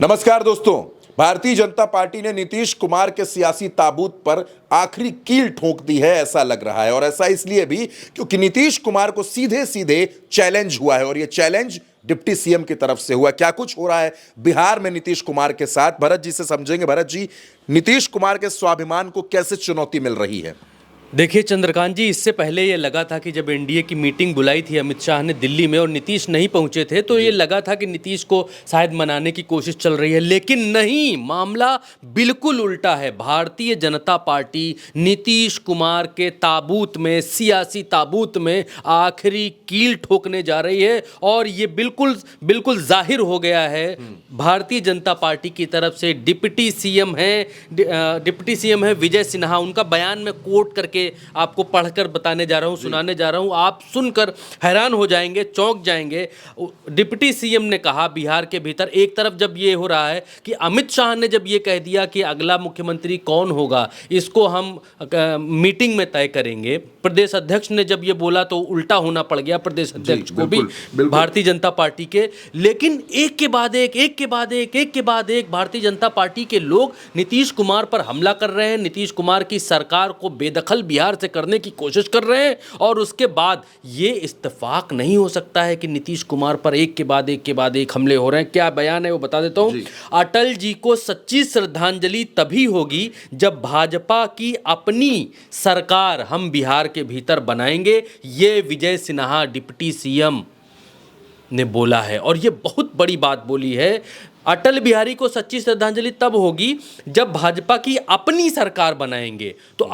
नमस्कार दोस्तों। भारतीय जनता पार्टी ने नीतीश कुमार के सियासी ताबूत पर आखिरी कील ठोक दी है, ऐसा लग रहा है। और ऐसा इसलिए भी क्योंकि नीतीश कुमार को सीधे सीधे चैलेंज हुआ है और यह चैलेंज डिप्टी सीएम की तरफ से हुआ। क्या कुछ हो रहा है बिहार में नीतीश कुमार के साथ, भरत जी से समझेंगे। भरत जी, नीतीश कुमार के स्वाभिमान को कैसे चुनौती मिल रही है? देखिए चंद्रकांत जी, इससे पहले ये लगा था कि जब एनडीए की मीटिंग बुलाई थी अमित शाह ने दिल्ली में और नीतीश नहीं पहुंचे थे, तो ये लगा था कि नीतीश को शायद मनाने की कोशिश चल रही है। लेकिन नहीं, मामला बिल्कुल उल्टा है। भारतीय जनता पार्टी नीतीश कुमार के ताबूत में, सियासी ताबूत में आखिरी कील ठोकने जा रही है। और ये बिल्कुल बिल्कुल जाहिर हो गया है। भारतीय जनता पार्टी की तरफ से डिप्टी सीएम है विजय सिन्हा। उनका बयान में कोट करके आपको पढ़कर बताने जा रहा हूं, सुनाने जा रहा हूं। आप सुनकर हैरान हो जाएंगे, चौंक जाएंगे। डिप्टी सीएम ने कहा बिहार के भीतर, एक तरफ जब ये हो रहा है कि अमित शाह ने जब ये कह दिया कि अगला मुख्यमंत्री कौन होगा इसको हम मीटिंग में तय करेंगे, प्रदेश अध्यक्ष ने जब ये बोला तो उल्टा होना पड़ गया प्रदेश अध्यक्ष को भी, भारतीय जनता पार्टी के। लेकिन एक के बाद एक भारतीय जनता पार्टी के लोग नीतीश कुमार पर हमला कर रहे हैं, नीतीश कुमार की सरकार को बेदखल बिहार से करने की कोशिश कर रहे हैं। और उसके बाद ये इत्तेफाक नहीं हो सकता है कि नीतीश कुमार पर एक के बाद एक हमले हो रहे हैं। क्या बयान है वो बता देता हूं। अटल जी को सच्ची श्रद्धांजलि तभी होगी जब भाजपा की अपनी सरकार हम बिहार के भीतर बनाएंगे, ये विजय सिन्हा डिप्टी सीएम ने बोला है। और ये बहुत बड़ी बात बोली है। अटल बिहारी को सच्ची श्रद्धांजलि तब होगी जब भाजपा की अपनी सरकार बनाएंगे। तो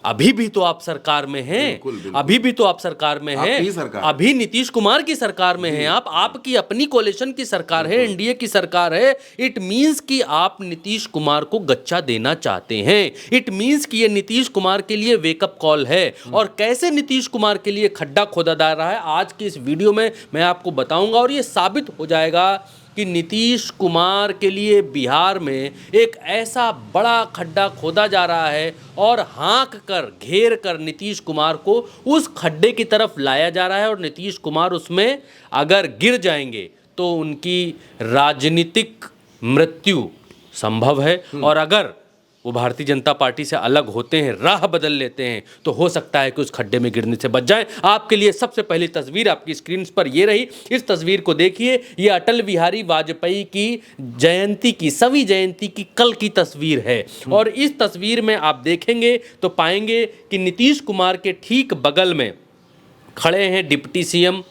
अभी भी तो आप सरकार में हैं, अभी भी तो आप सरकार में हैं, अभी नीतीश कुमार की सरकार में हैं आप, आपकी अपनी कोalition की सरकार है, एनडीए की सरकार है। इट मींस कि आप नीतीश कुमार को गच्चा देना चाहते हैं। इट मींस कि ये नीतीश कुमार के लिए वेकअप कॉल है। और कैसे नीतीश कुमार के लिए खड्डा खोदा जा रहा है, आज की इस वीडियो में मैं आपको बताऊंगा। और ये साबित हो जाएगा कि नीतीश कुमार के लिए बिहार में एक ऐसा बड़ा खड्डा खोदा जा रहा है और हाँक कर, घेर कर नीतीश कुमार को उस खड्डे की तरफ लाया जा रहा है। और नीतीश कुमार उसमें अगर गिर जाएंगे तो उनकी राजनीतिक मृत्यु संभव है। और अगर वो भारतीय जनता पार्टी से अलग होते हैं, राह बदल लेते हैं, तो हो सकता है कि उस खड्डे में गिरने से बच जाएं। आपके लिए सबसे पहली तस्वीर आपकी स्क्रीन पर ये रही। इस तस्वीर को देखिए। ये अटल बिहारी वाजपेयी की जयंती की, सवी जयंती की कल की तस्वीर है। और इस तस्वीर में आप देखेंगे तो पाएंगे कि नीतीश कुमार के ठीक बगल में खड़े हैं डिप्टी सीएम,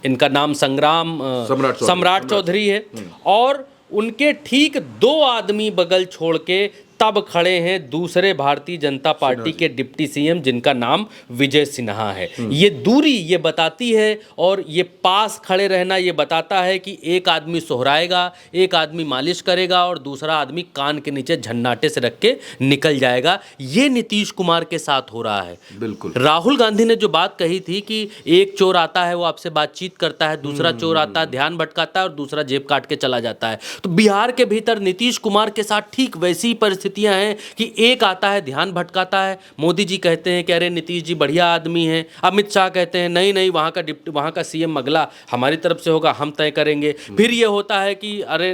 इनका नाम सम्राट चौधरी है। और उनके ठीक दो आदमी बगल छोड़ के तब खड़े हैं दूसरे भारतीय जनता पार्टी के डिप्टी सीएम, जिनका नाम विजय सिन्हा है। ये दूरी ये बताती है और ये पास खड़े रहना ये बताता है कि एक आदमी सोहराएगा, एक आदमी मालिश करेगा और दूसरा आदमी कान के नीचे झन्नाटे से रख के निकल जाएगा। ये नीतीश कुमार के साथ हो रहा है। बिल्कुल। राहुल गांधी ने जो बात कही थी कि एक चोर आता है वो आपसे बातचीत करता है, दूसरा चोर आता है ध्यान भटकाता है और दूसरा जेब काट के चला जाता है। तो बिहार के भीतर नीतीश कुमार के साथ ठीक वैसी परिस्थितियां हैं कि एक आता है ध्यान भटकाता है। मोदी जी कहते हैं कि अरे नीतीश जी बढ़िया आदमी हैं। अमित शाह कहते हैं नहीं वहाँ का सीएम अगला हमारी तरफ से होगा, हम तय करेंगे। फिर ये होता है कि अरे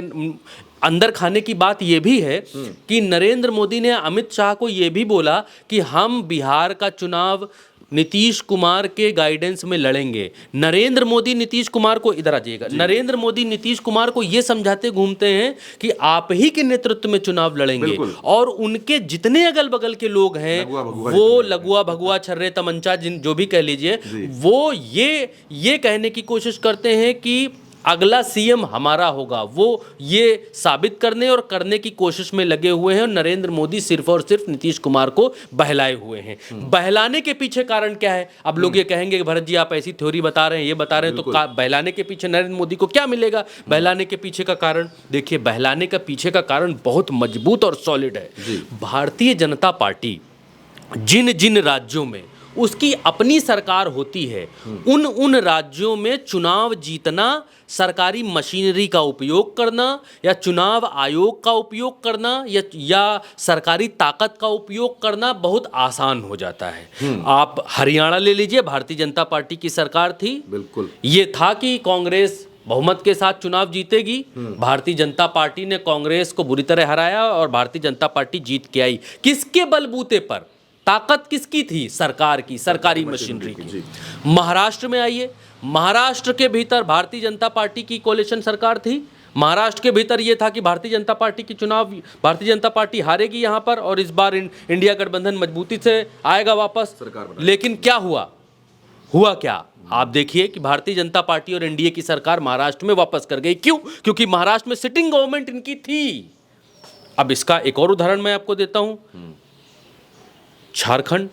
अंदर खाने की बात यह भी है कि नरेंद्र मोदी ने अमित शाह को यह भी बोला कि हम बिहार का चुनाव नीतीश कुमार के गाइडेंस में लड़ेंगे। नरेंद्र मोदी नीतीश कुमार को, इधर आ जाइएगा, नरेंद्र मोदी नीतीश कुमार को यह समझाते घूमते हैं कि आप ही के नेतृत्व में चुनाव लड़ेंगे। और उनके जितने अगल बगल के लोग हैं वो लଗୁआ भगुआ छर्रे तमंचा जो भी कह लीजिए, वो ये कहने की कोशिश करते हैं कि अगला सीएम हमारा होगा। वो ये साबित करने और करने की कोशिश में लगे हुए हैं। और नरेंद्र मोदी सिर्फ और सिर्फ नीतीश कुमार को बहलाए हुए हैं। बहलाने के पीछे कारण क्या है? अब लोग ये कहेंगे कि भरत जी आप ऐसी थ्योरी बता रहे हैं, ये बता रहे हैं, तो बहलाने के पीछे नरेंद्र मोदी को क्या मिलेगा? बहलाने के पीछे का कारण देखिए, बहलाने का पीछे का कारण बहुत मजबूत और सॉलिड है। भारतीय जनता पार्टी जिन जिन राज्यों में उसकी अपनी सरकार होती है, उन राज्यों में चुनाव जीतना, सरकारी मशीनरी का उपयोग करना या चुनाव आयोग का उपयोग करना या सरकारी ताकत का उपयोग करना बहुत आसान हो जाता है। आप हरियाणा ले लीजिए, भारतीय जनता पार्टी की सरकार थी। बिल्कुल। ये था कि कांग्रेस बहुमत के साथ चुनाव जीतेगी। भारतीय जनता पार्टी ने कांग्रेस को बुरी तरह हराया और भारतीय जनता पार्टी जीत के आई। किसके बलबूते पर? ताकत किसकी थी? सरकार की, सरकारी मशीनरी की। महाराष्ट्र में आइए, महाराष्ट्र के भीतर भारतीय जनता पार्टी की कोalition सरकार थी। महाराष्ट्र के भीतर यह था कि भारतीय जनता पार्टी की चुनाव, भारतीय जनता पार्टी हारेगी यहां पर और इस बार इंडिया गठबंधन मजबूती से आएगा वापस। लेकिन क्या हुआ? हुआ क्या? आप देखिए कि भारतीय जनता पार्टी और एनडीए की सरकार महाराष्ट्र में वापस कर गई। क्यों? क्योंकि महाराष्ट्र में सिटिंग गवर्नमेंट इनकी थी। अब इसका एक और उदाहरण मैं आपको देता हूं। झारखंड,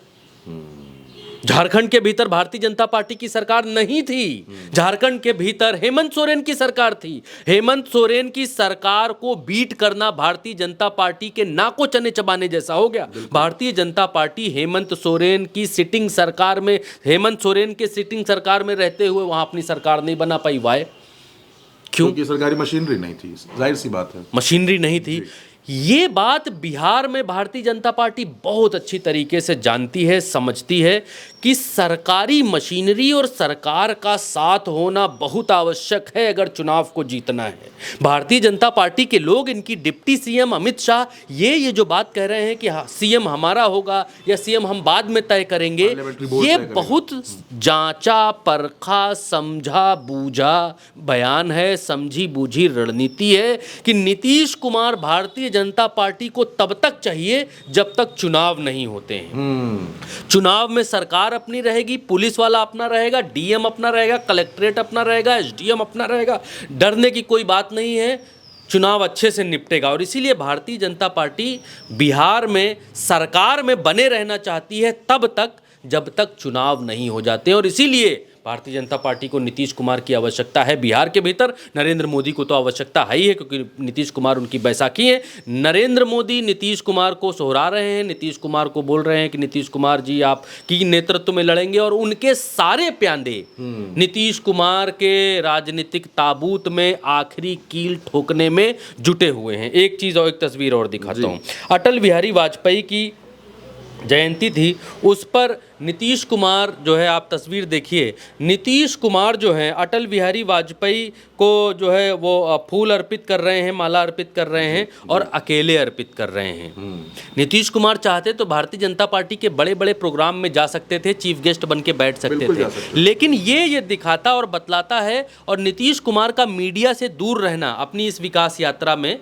झारखंड के भीतर भारतीय जनता पार्टी की सरकार नहीं थी। झारखंड के भीतर हेमंत सोरेन की सरकार थी। हेमंत सोरेन की सरकार को बीट करना भारतीय जनता पार्टी के नाको चने चबाने जैसा हो गया। भारतीय जनता पार्टी हेमंत सोरेन की सिटिंग सरकार में, हेमंत सोरेन के सिटिंग सरकार में रहते हुए वहां अपनी सरकार नहीं बना पाई। वाय? क्यों? क्योंकि सरकारी मशीनरी नहीं थी, जाहिर सी बात है, मशीनरी नहीं थी। ये बात बिहार में भारतीय जनता पार्टी बहुत अच्छी तरीके से जानती है, समझती है कि सरकारी मशीनरी और सरकार का साथ होना बहुत आवश्यक है अगर चुनाव को जीतना है। भारतीय जनता पार्टी के लोग, इनकी डिप्टी सीएम अमित शाह ये जो बात कह रहे हैं कि सीएम हमारा होगा या सीएम हम बाद में तय करेंगे, ये बहुत जांचा परखा समझा बूझा बयान है, समझी बूझी रणनीति है कि नीतीश कुमार भारतीय जनता पार्टी को तब तक चाहिए जब तक चुनाव नहीं होते हैं। चुनाव में सरकार अपनी रहेगी, पुलिस वाला अपना रहेगा, डीएम अपना रहेगा, कलेक्ट्रेट अपना रहेगा, एसडीएम अपना रहेगा। डरने की कोई बात नहीं है, चुनाव अच्छे से निपटेगा। और इसीलिए भारतीय जनता पार्टी बिहार में सरकार में बने रहना चाहती है तब तक जब तक चुनाव नहीं हो जाते। और इसीलिए भारतीय जनता पार्टी को नीतीश कुमार की आवश्यकता है बिहार के भीतर। नरेंद्र मोदी को तो आवश्यकता है ही है, क्योंकि नीतीश कुमार उनकी बैसाखी है। नरेंद्र मोदी नीतीश कुमार को सोहरा रहे हैं, नीतीश कुमार को बोल रहे हैं कि नीतीश कुमार जी आप की नेतृत्व में लड़ेंगे। और उनके सारे प्यांदे नीतीश कुमार के राजनीतिक ताबूत में आखिरी कील ठोकने में जुटे हुए हैं। एक चीज़ और, एक तस्वीर और दिखाता हूँ। अटल बिहारी वाजपेयी की जयंती थी, उस पर नीतीश कुमार जो है, आप तस्वीर देखिए, नीतीश कुमार जो है अटल बिहारी वाजपेयी को जो है वो फूल अर्पित कर रहे हैं, माला अर्पित कर रहे हैं और अकेले अर्पित कर रहे हैं। नीतीश कुमार चाहते तो भारतीय जनता पार्टी के बड़े बड़े प्रोग्राम में जा सकते थे, चीफ गेस्ट बन के बैठ सकते थे, लेकिन ये दिखाता और बतलाता है। और नीतीश कुमार का मीडिया से दूर रहना अपनी इस विकास यात्रा में,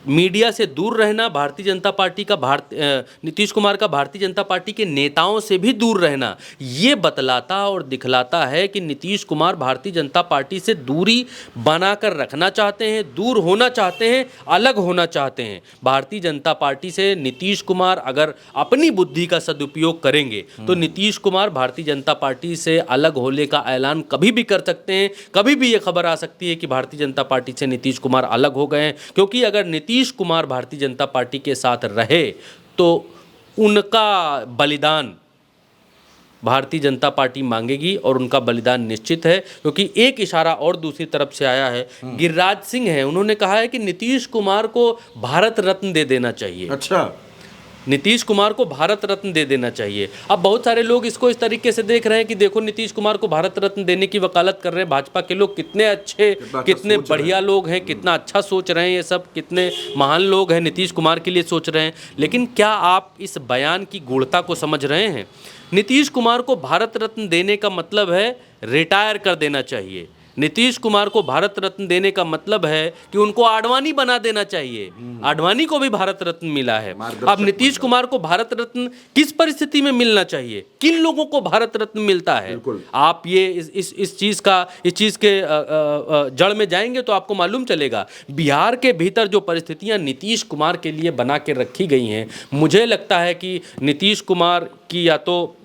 मीडिया से दूर रहना, भारतीय जनता पार्टी का नीतीश कुमार का भारतीय जनता पार्टी के नेताओं से भी दूर रहना, ये बतलाता और दिखलाता है कि नीतीश कुमार भारतीय जनता पार्टी से दूरी बनाकर रखना चाहते हैं, दूर होना चाहते हैं, अलग होना चाहते हैं। भारतीय जनता पार्टी से नीतीश कुमार अगर अपनी बुद्धि का सदुपयोग करेंगे तो नीतीश कुमार भारतीय जनता पार्टी से अलग होने का ऐलान कभी भी कर सकते हैं। कभी भी ये खबर आ सकती है कि भारतीय जनता पार्टी से नीतीश कुमार अलग हो गए हैं, क्योंकि अगर नीतीश कुमार भारतीय जनता पार्टी के साथ रहे तो उनका बलिदान भारतीय जनता पार्टी मांगेगी और उनका बलिदान निश्चित है। क्योंकि एक इशारा और दूसरी तरफ से आया है, गिरिराज सिंह है, उन्होंने कहा है कि नीतीश कुमार को भारत रत्न दे देना चाहिए। अच्छा, नीतीश कुमार को भारत रत्न दे देना चाहिए। अब बहुत सारे लोग इसको इस तरीके से देख रहे हैं कि देखो नीतीश कुमार को भारत रत्न देने की वकालत कर रहे हैं। भाजपा के लोग कितने अच्छे, कितने बढ़िया लोग हैं, कितना अच्छा सोच रहे हैं, ये सब कितने महान लोग हैं, नीतीश कुमार के लिए सोच रहे हैं। लेकिन क्या आप इस बयान की गूढ़ता को समझ रहे हैं? नीतीश कुमार को भारत रत्न देने का मतलब है रिटायर कर देना चाहिए। नीतीश कुमार को भारत रत्न देने का मतलब है कि उनको आडवाणी बना देना चाहिए। आडवाणी को भी भारत रत्न मिला है। अब नीतीश कुमार को भारत रत्न किस परिस्थिति में मिलना चाहिए, किन लोगों को भारत रत्न मिलता है? आप ये इस चीज़ के जड़ में जाएंगे तो आपको मालूम चलेगा। बिहार के भीतर जो परिस्थितियां नीतीश कुमार के लिए बना के रखी गई हैं, मुझे लगता है कि नीतीश कुमार की या तो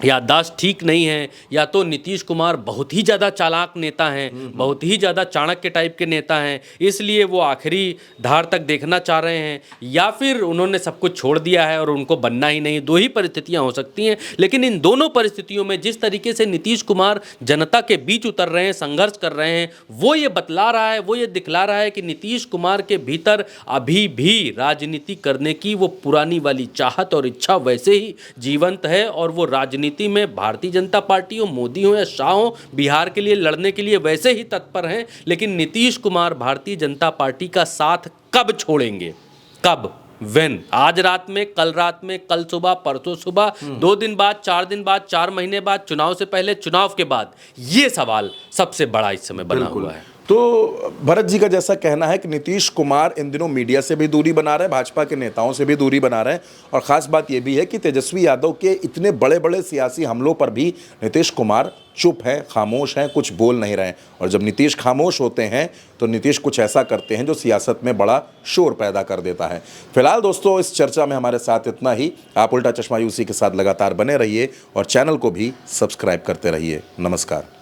याददाश्त ठीक नहीं है, या तो नीतीश कुमार बहुत ही ज़्यादा चालाक नेता हैं, बहुत ही ज़्यादा चाणक्य टाइप के नेता हैं, इसलिए वो आखिरी धार तक देखना चाह रहे हैं, या फिर उन्होंने सब कुछ छोड़ दिया है और उनको बनना ही नहीं। दो ही परिस्थितियां हो सकती हैं। लेकिन इन दोनों परिस्थितियों में जिस तरीके से नीतीश कुमार जनता के बीच उतर रहे हैं, संघर्ष कर रहे हैं, वो ये बतला रहा है, वो ये दिखला रहा है कि नीतीश कुमार के भीतर अभी भी राजनीति करने की वो पुरानी वाली चाहत और इच्छा वैसे ही जीवंत है और वो राजनीति राजनीति में भारतीय जनता पार्टी हो, मोदी हो या शाह हो, बिहार के लिए लड़ने के लिए वैसे ही तत्पर हैं, लेकिन नीतीश कुमार भारतीय जनता पार्टी का साथ कब छोड़ेंगे, कब, वेन, आज रात में, कल रात में, कल सुबह, परसों सुबह, 2 दिन बाद, 4 दिन बाद, 4 महीने बाद, चुनाव से पहले, चुनाव के बाद, ये सवाल सबसे बड़ा इस समय बना हुआ है। तो भरत जी का जैसा कहना है कि नीतीश कुमार इन दिनों मीडिया से भी दूरी बना रहे हैं, भाजपा के नेताओं से भी दूरी बना रहे हैं, और ख़ास बात यह भी है कि तेजस्वी यादव के इतने बड़े बड़े सियासी हमलों पर भी नीतीश कुमार चुप हैं, खामोश हैं, कुछ बोल नहीं रहे हैं। और जब नीतीश खामोश होते हैं तो नीतीश कुछ ऐसा करते हैं जो सियासत में बड़ा शोर पैदा कर देता है। फिलहाल दोस्तों, इस चर्चा में हमारे साथ इतना ही। आप उल्टा चश्मा यूसी के साथ लगातार बने रहिए और चैनल को भी सब्सक्राइब करते रहिए। नमस्कार।